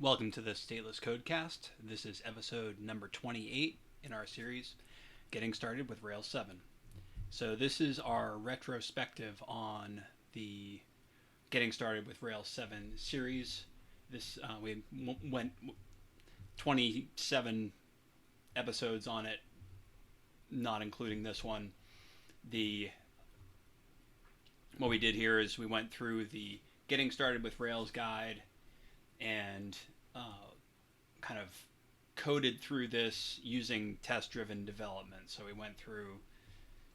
Welcome to the Stateless Codecast. This is episode number 28 in our series, Getting Started with Rails 7. So this is our retrospective on the Getting Started with Rails 7 series. We went 27 episodes on it, not including this one. What we did here is we went through the Getting Started with Rails guide and kind of coded through this using test-driven development. So we went through,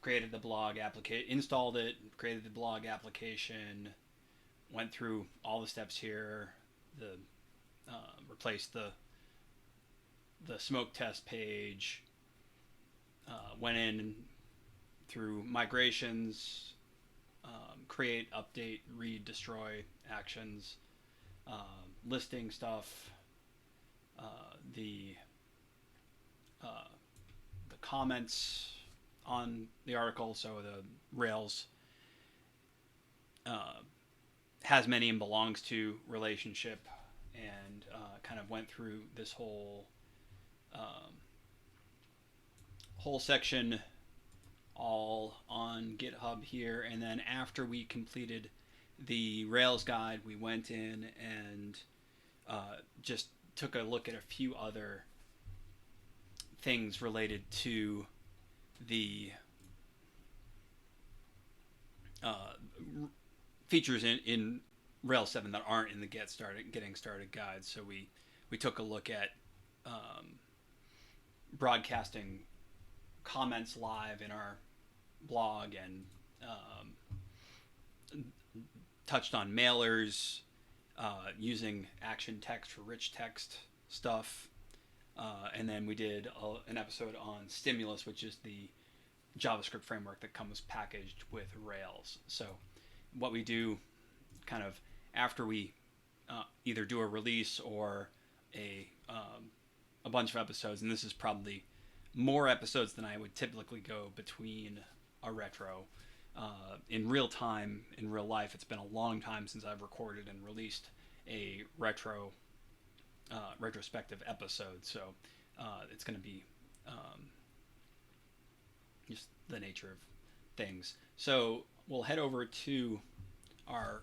created the blog application, installed it, created the blog application, went through all the steps here, replaced the smoke test page, went in through migrations, create, update, read, destroy actions, listing stuff, the comments on the article. So the Rails has many and belongs to relationship, and kind of went through this whole section all on GitHub here. And then after we completed the Rails guide, we went in and just took a look at a few other things related to the features in Rails 7 that aren't in the Getting Started guide. So we took a look at broadcasting comments live in our blog, and touched on mailers, using action text for rich text stuff, and then we did an episode on Stimulus, which is the JavaScript framework that comes packaged with Rails. So what we do kind of after we either do a release or a bunch of episodes, and this is probably more episodes than I would typically go between a retro. In real time, in real life, it's been a long time since I've recorded and released a retrospective episode, so it's going to be just the nature of things. So we'll head over to our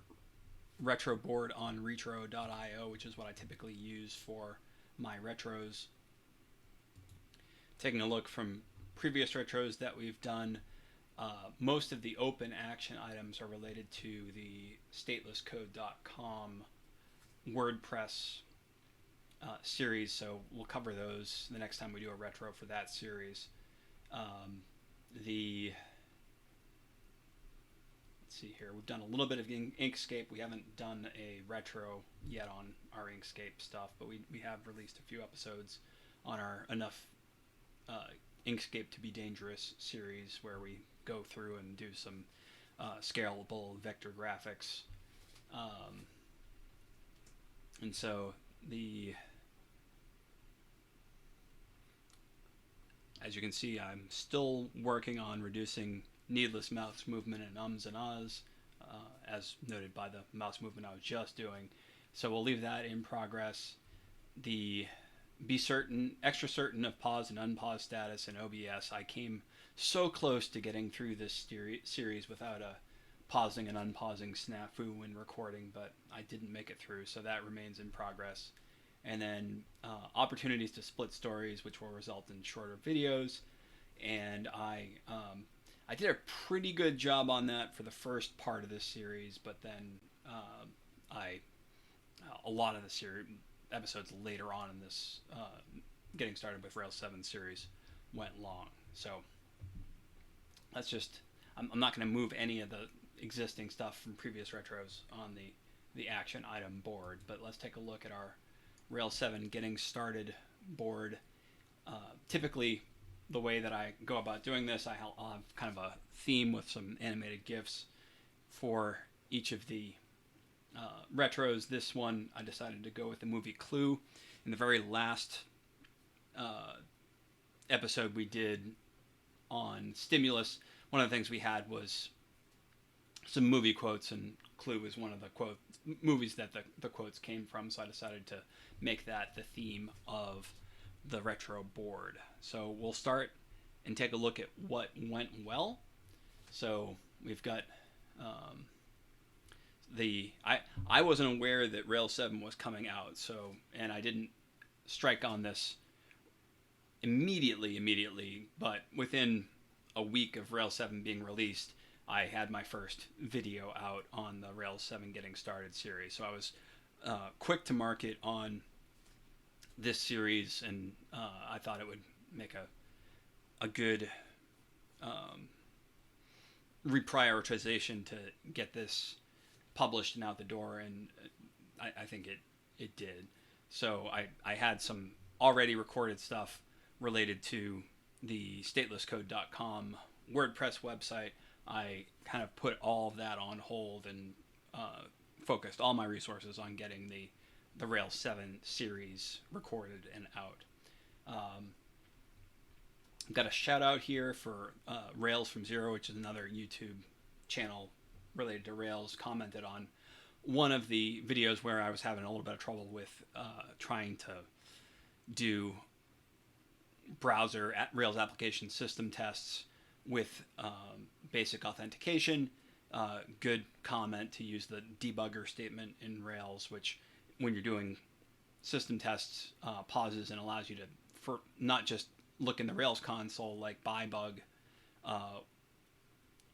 retro board on retro.io, which is what I typically use for my retros. Taking a look from previous retros that we've done, most of the open action items are related to the statelesscode.com WordPress series, so we'll cover those the next time we do a retro for that series. Let's see here, we've done a little bit of Inkscape. We haven't done a retro yet on our Inkscape stuff, but we have released a few episodes on our Enough Inkscape to be Dangerous series, where we go through and do some scalable vector graphics. And so as you can see, I'm still working on reducing needless mouse movement and ums and ahs, as noted by the mouse movement I was just doing. So we'll leave that in progress. Extra certain of pause and unpause status in OBS. I came so close to getting through this series without a pausing and unpausing snafu when recording, but I didn't make it through, so that remains in progress. And then opportunities to split stories, which will result in shorter videos. And I did a pretty good job on that for the first part of this series, but then a lot of the series episodes later on in this Getting Started with Rails 7 series went long. So that's just, I'm not going to move any of the existing stuff from previous retros on the action item board, but let's take a look at our Rails 7 Getting Started board. Typically, the way that I go about doing this, I'll have kind of a theme with some animated GIFs for each of the retros. This one, I decided to go with the movie Clue. In the very last episode we did on Stimulus, one of the things we had was some movie quotes, and Clue is one of the movies that the quotes came from, so I decided to make that the theme of the retro board. So we'll start and take a look at what went well. So we've got I wasn't aware that Rails 7 was coming out, so, and I didn't strike on this immediately, but within a week of Rails 7 being released, I had my first video out on the Rails 7 Getting Started series. So I was quick to market on this series, and I thought it would make a good reprioritization to get this published and out the door, and I think it did. So I had some already recorded stuff related to the statelesscode.com WordPress website. I kind of put all of that on hold and focused all my resources on getting the Rails 7 series recorded and out. I've got a shout out here for Rails from Zero, which is another YouTube channel related to Rails, commented on one of the videos where I was having a little bit of trouble with trying to do browser Rails application system tests with basic authentication. Good comment to use the debugger statement in Rails, which when you're doing system tests pauses and allows you to not just look in the Rails console like bybug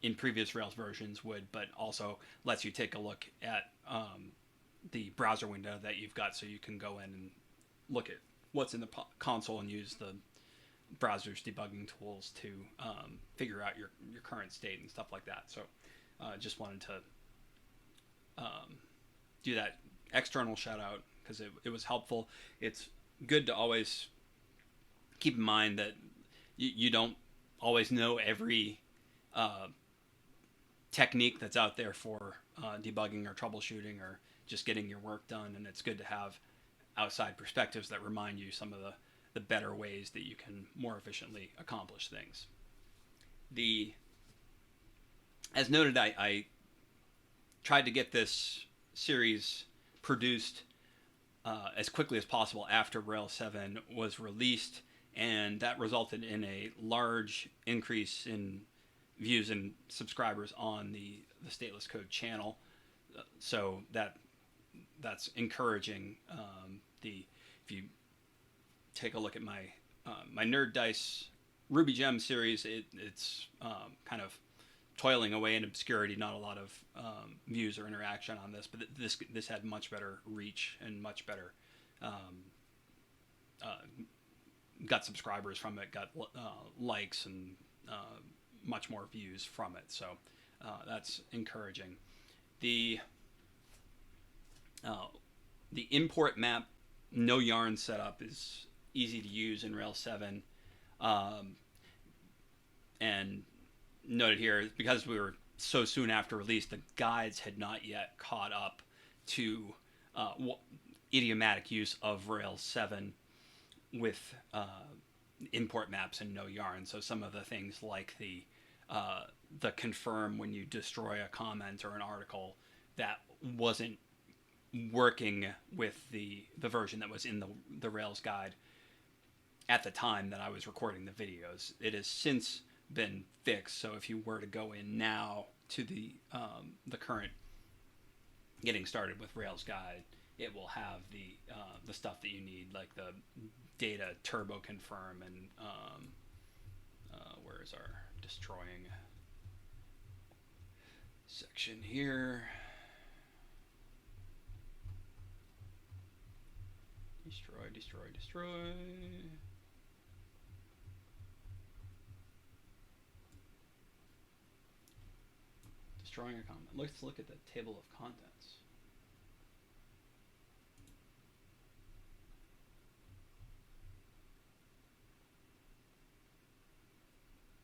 in previous Rails versions would, but also lets you take a look at the browser window that you've got, so you can go in and look at what's in the console and use the browser's debugging tools to figure out your current state and stuff like that. So just wanted to do that external shout out because it was helpful. It's good to always keep in mind that you don't always know every technique that's out there for debugging or troubleshooting or just getting your work done, and it's good to have outside perspectives that remind you some of the better ways that you can more efficiently accomplish things. As noted, I tried to get this series produced as quickly as possible after Rails 7 was released, and that resulted in a large increase in views and subscribers on the Stateless Code channel. So that's encouraging. If you take a look at my Nerd Dice Ruby Gem series, it's kind of toiling away in obscurity. Not a lot of views or interaction on this, but this had much better reach and much better got subscribers from it, got likes and much more views from it. So that's encouraging. The import map no yarn setup is easy to use in Rails 7, and noted here because we were so soon after release, the guides had not yet caught up to idiomatic use of Rails 7 with import maps and no yarn. So some of the things like the confirm when you destroy a comment or an article, that wasn't working with the version that was in the Rails guide at the time that I was recording the videos. It has since been fixed, so if you were to go in now to the current Getting Started with Rails guide, it will have the stuff that you need, like the data turbo confirm and where's our destroying section here? Destroy. Destroying a comment. Let's look at the table of contents.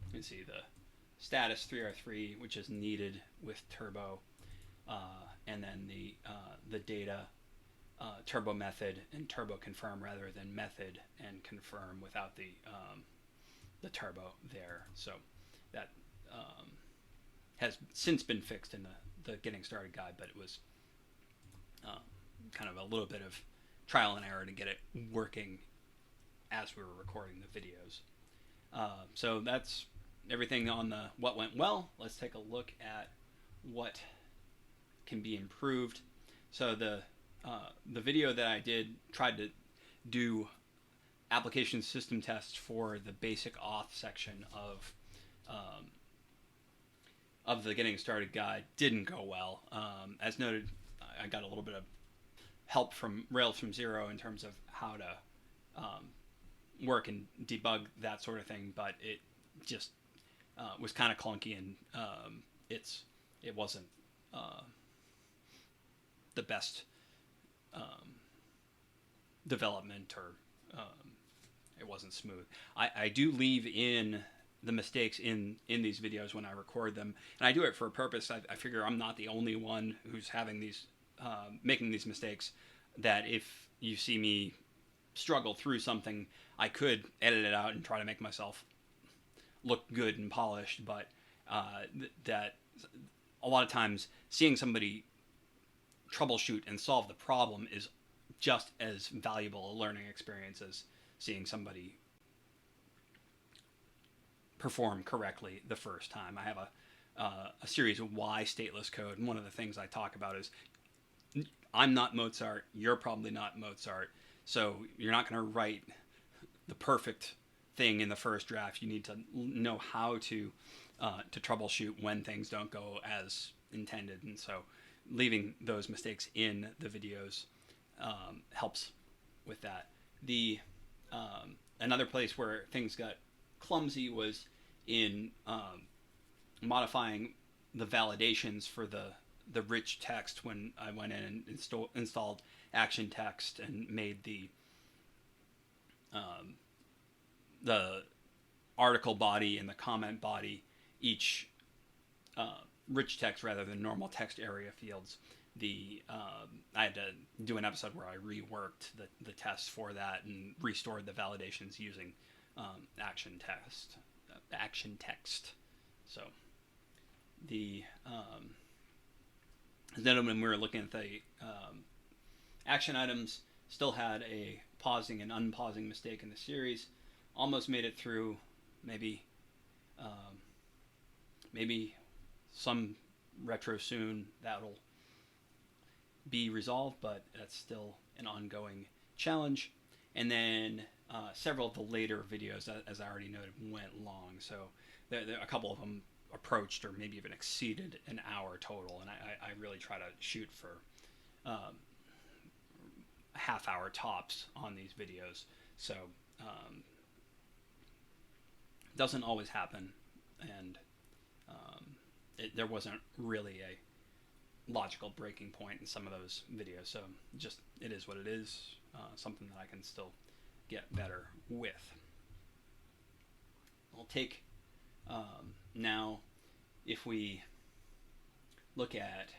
You can see the status 3R3, which is needed with turbo, and then the data turbo method and turbo confirm rather than method and confirm without the turbo there. So that has since been fixed in the getting started guide, but it was kind of a little bit of trial and error to get it working as we were recording the videos. So that's everything on the what went well. Let's take a look at what can be improved. So the video that I did tried to do application system tests for the basic auth section of the getting started guide. Didn't go well. As noted, I got a little bit of help from Rails from Zero in terms of how to work and debug that sort of thing, but it just was kind of clunky, and it wasn't the best development, or it wasn't smooth. I do leave in the mistakes in these videos when I record them, and I do it for a purpose. I figure I'm not the only one who's having these making these mistakes, that if you see me struggle through something, I could edit it out and try to make myself look good and polished, but that a lot of times seeing somebody troubleshoot and solve the problem is just as valuable a learning experience as seeing somebody perform correctly the first time. I have a series of why stateless code, and one of the things I talk about is I'm not Mozart, you're probably not Mozart, so you're not going to write the perfect thing in the first draft. You need to know how to troubleshoot when things don't go as intended, and so leaving those mistakes in the videos helps with that. The another place where things got clumsy was in modifying the validations for the rich text when I went in and installed action text and made the article body and the comment body each rich text rather than normal text area fields. I had to do an episode where I reworked the tests for that and restored the validations using action text. So then when we were looking at the action items, still had a pausing and unpausing mistake in the series. Almost made it through. Maybe some retro soon that'll be resolved, but that's still an ongoing challenge. And then several of the later videos, as I already noted, went long. So there a couple of them approached or maybe even exceeded an hour total, and I really try to shoot for half hour tops on these videos. So doesn't always happen, and there wasn't really a logical breaking point in some of those videos. So just, it is what it is. Something that I can still get better with. I'll take now, if we look at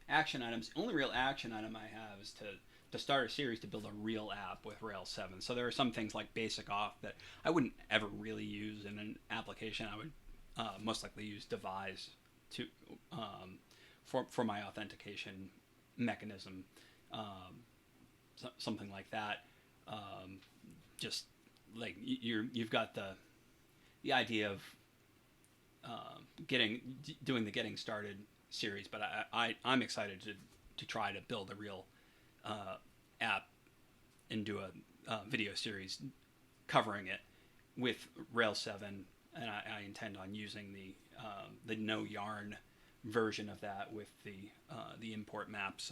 action items, the only real action item I have is to start a series to build a real app with Rails 7. So there are some things like basic auth that I wouldn't ever really use in an application. I would most likely use Devise to for my authentication mechanism, something like that. Just like you've got the idea of doing the getting started series, but I'm excited to try to build a real app and do a video series covering it with Rails 7, and I intend on using the no yarn version of that with the import maps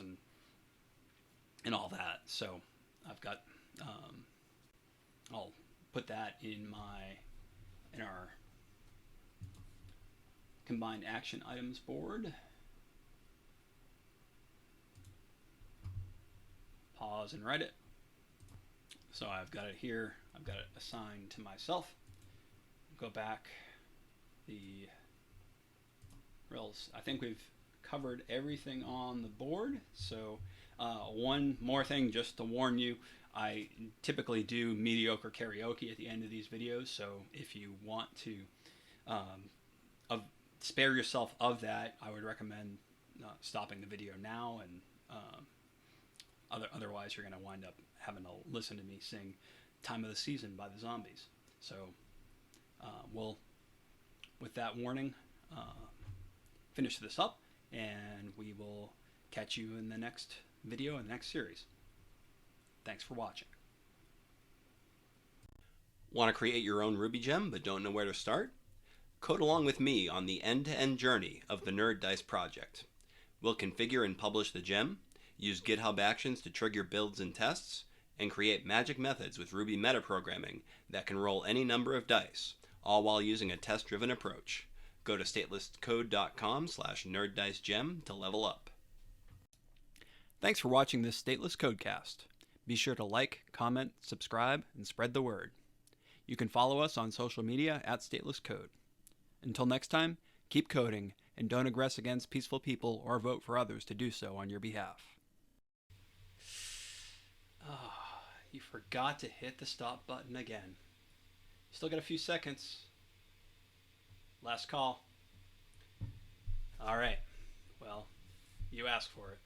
and all that. So I've got I'll put that in our combined action items board. Pause and write it. So I've got it here. I've got it assigned to myself. Go back. The Rails, I think we've covered everything on the board. So one more thing just to warn you, I typically do mediocre karaoke at the end of these videos. So if you want to spare yourself of that, I would recommend stopping the video now, and otherwise you're going to wind up having to listen to me sing "Time of the Season" by the Zombies. So we'll, with that warning, finish this up, and we will catch you in the next video in the next series. Thanks for watching. Want to create your own Ruby gem but don't know where to start? Code along with me on the end-to-end journey of the Nerd Dice project. We'll configure and publish the gem, use GitHub Actions to trigger builds and tests, and create magic methods with Ruby metaprogramming that can roll any number of dice, all while using a test-driven approach. Go to statelesscode.com/nerddicegem to level up. Thanks for watching this Stateless Codecast. Be sure to like, comment, subscribe, and spread the word. You can follow us on social media at Stateless Code. Until next time, keep coding, and don't aggress against peaceful people or vote for others to do so on your behalf. Oh, you forgot to hit the stop button again. Still got a few seconds. Last call. Alright, well, you asked for it.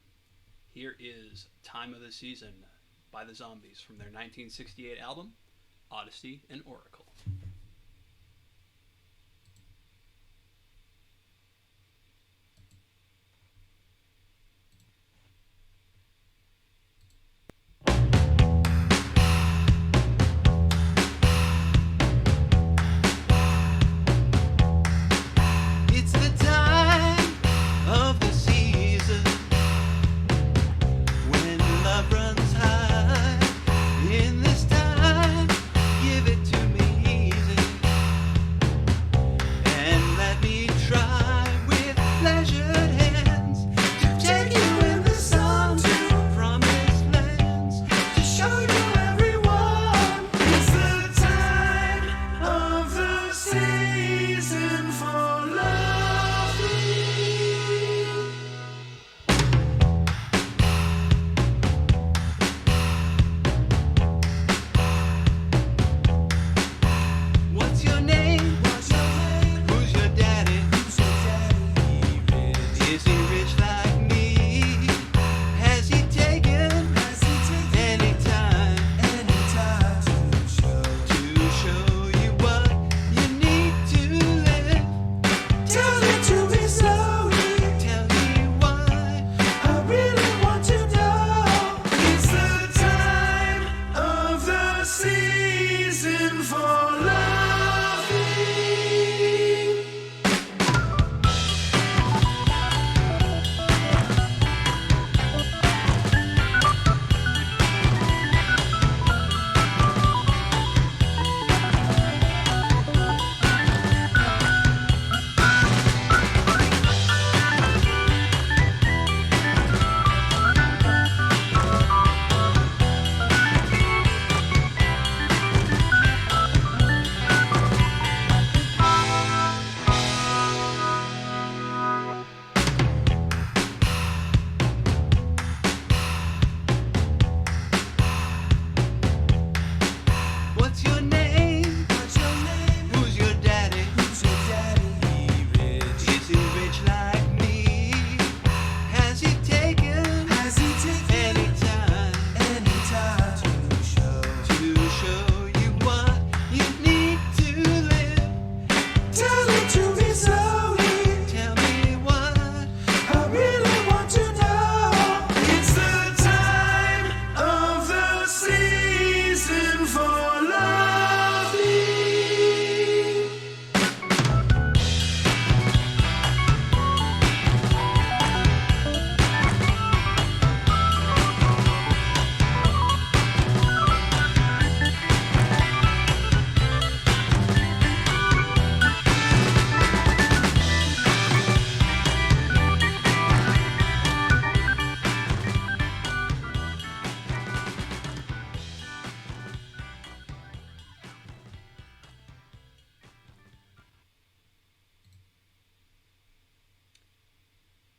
Here is "Time of the Season" by the Zombies from their 1968 album, Odyssey and Oracle.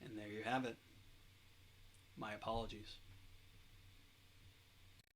And there you have it. My apologies.